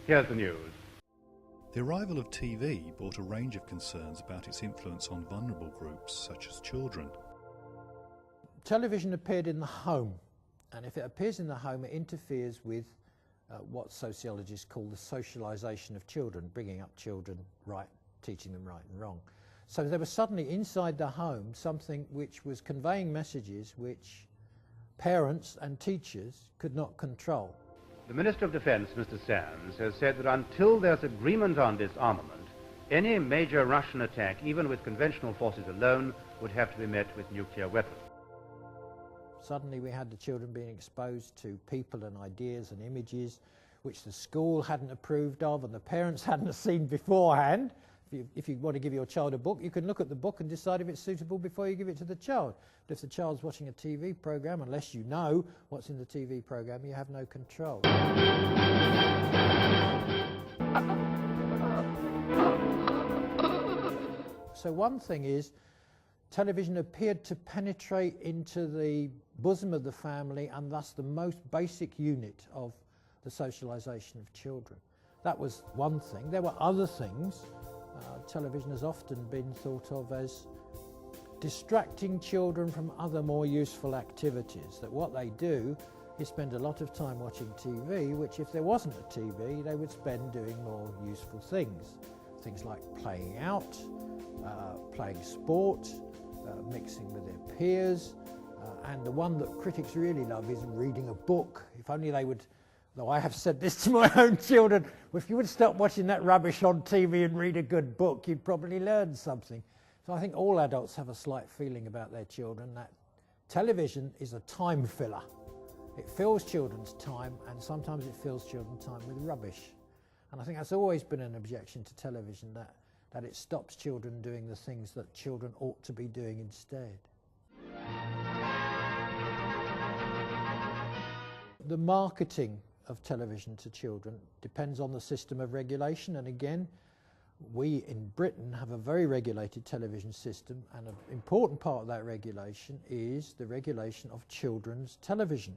Here's the news. The arrival of TV brought a range of concerns about its influence on vulnerable groups such as children. Television appeared in the home, and if it appears in the home, it interferes with what sociologists call the socialisation of children, bringing up children right, teaching them right and wrong. So there was suddenly inside the home something which was conveying messages which parents and teachers could not control. The Minister of Defence, Mr. Sands, has said that until there's agreement on disarmament, any major Russian attack, even with conventional forces alone, would have to be met with nuclear weapons. Suddenly we had the children being exposed to people and ideas and images which the school hadn't approved of and the parents hadn't seen beforehand. If you want to give your child a book, you can look at the book and decide if it's suitable before you give it to the child. But if the child's watching a TV programme, unless you know what's in the TV programme, you have no control. So one thing is, television appeared to penetrate into the bosom of the family and thus the most basic unit of the socialisation of children. That was one thing. There were other things. Television has often been thought of as distracting children from other more useful activities, that what they do is spend a lot of time watching TV, which if there wasn't a TV, they would spend doing more useful things. Things like playing out, playing sport, mixing with their peers, and the one that critics really love is reading a book. If only they would, though I have said this to my own children, well, if you would stop watching that rubbish on TV and read a good book, you'd probably learn something. So I think all adults have a slight feeling about their children that television is a time filler. It fills children's time, and sometimes it fills children's time with rubbish. And I think that's always been an objection to television, that it stops children doing the things that children ought to be doing instead. The marketing of television to children depends on the system of regulation, and again, we in Britain have a very regulated television system, and an important part of that regulation is the regulation of children's television.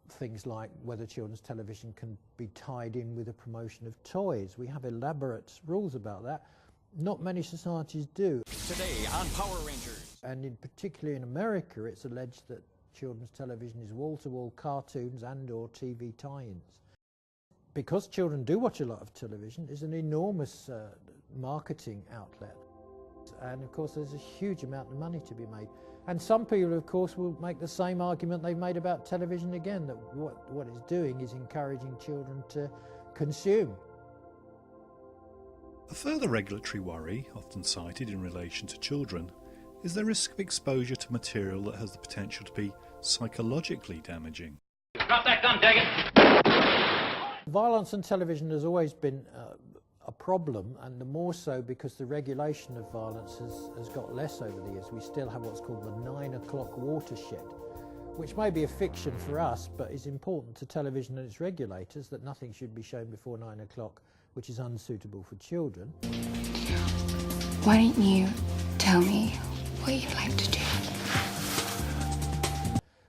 Things like whether children's television can be tied in with the promotion of toys. We have elaborate rules about that. Not many societies do. Today on Power Rangers. And particularly in America, it's alleged that children's television is wall-to-wall cartoons and/or TV tie-ins. Because children do watch a lot of television, it's an enormous marketing outlet. And of course there's a huge amount of money to be made. And some people, of course, will make the same argument they've made about television again, that what it's doing is encouraging children to consume. A further regulatory worry, often cited in relation to children, is the risk of exposure to material that has the potential to be psychologically damaging. Drop that gun, Daggett! Violence on television has always been a problem, and the more so because the regulation of violence has got less over the years. We still have what's called the 9 o'clock watershed, which may be a fiction for us, but is important to television and its regulators, that nothing should be shown before 9 o'clock which is unsuitable for children. Why don't you tell me what you'd like to do?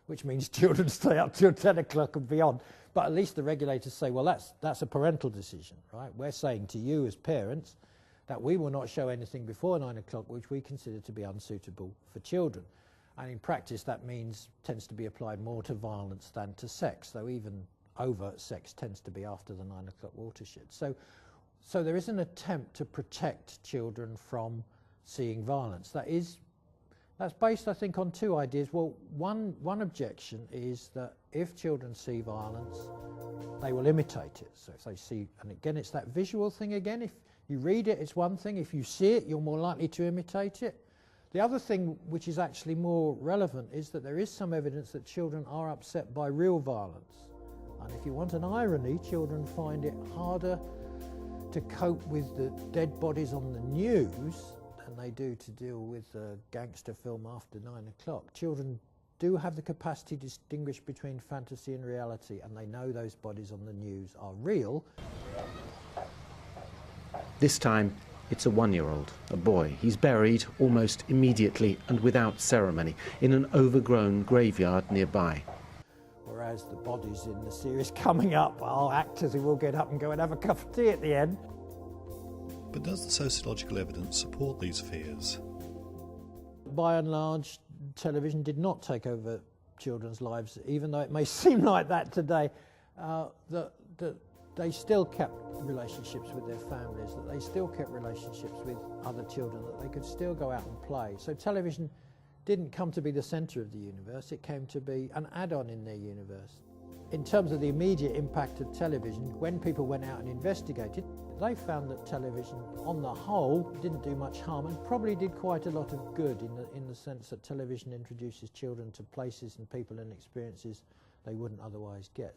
Which means children stay up till 10 o'clock and beyond. But at least the regulators say, well, that's a parental decision, right? We're saying to you as parents that we will not show anything before 9 o'clock which we consider to be unsuitable for children. And in practice that tends to be applied more to violence than to sex, though even overt sex tends to be after the 9 o'clock watershed. So there is an attempt to protect children from seeing violence. That's based, I think, on two ideas. Well, one objection is that if children see violence, they will imitate it. So if they see, and again, it's that visual thing again. If you read it, it's one thing. If you see it, you're more likely to imitate it. The other thing, which is actually more relevant, is that there is some evidence that children are upset by real violence. And if you want an irony, children find it harder to cope with the dead bodies on the news than they do to deal with a gangster film after 9 o'clock. Children do have the capacity to distinguish between fantasy and reality, and they know those bodies on the news are real. This time, it's a 1-year-old, a boy. He's buried almost immediately and without ceremony in an overgrown graveyard nearby. Whereas whereas the bodies in the series coming up are actors who will get up and go and have a cup of tea at the end. But does the sociological evidence support these fears? By and large, television did not take over children's lives, even though it may seem like that today. That they still kept relationships with their families, that they still kept relationships with other children, that they could still go out and play. So television didn't come to be the centre of the universe, it came to be an add-on in their universe. In terms of the immediate impact of television, when people went out and investigated, they found that television, on the whole, didn't do much harm and probably did quite a lot of good in the sense that television introduces children to places and people and experiences they wouldn't otherwise get.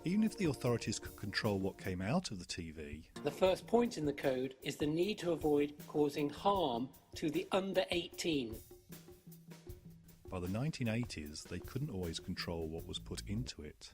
Even if the authorities could control what came out of the TV, the first point in the code is the need to avoid causing harm to the under 18. by the 1980s they couldn't always control what was put into it.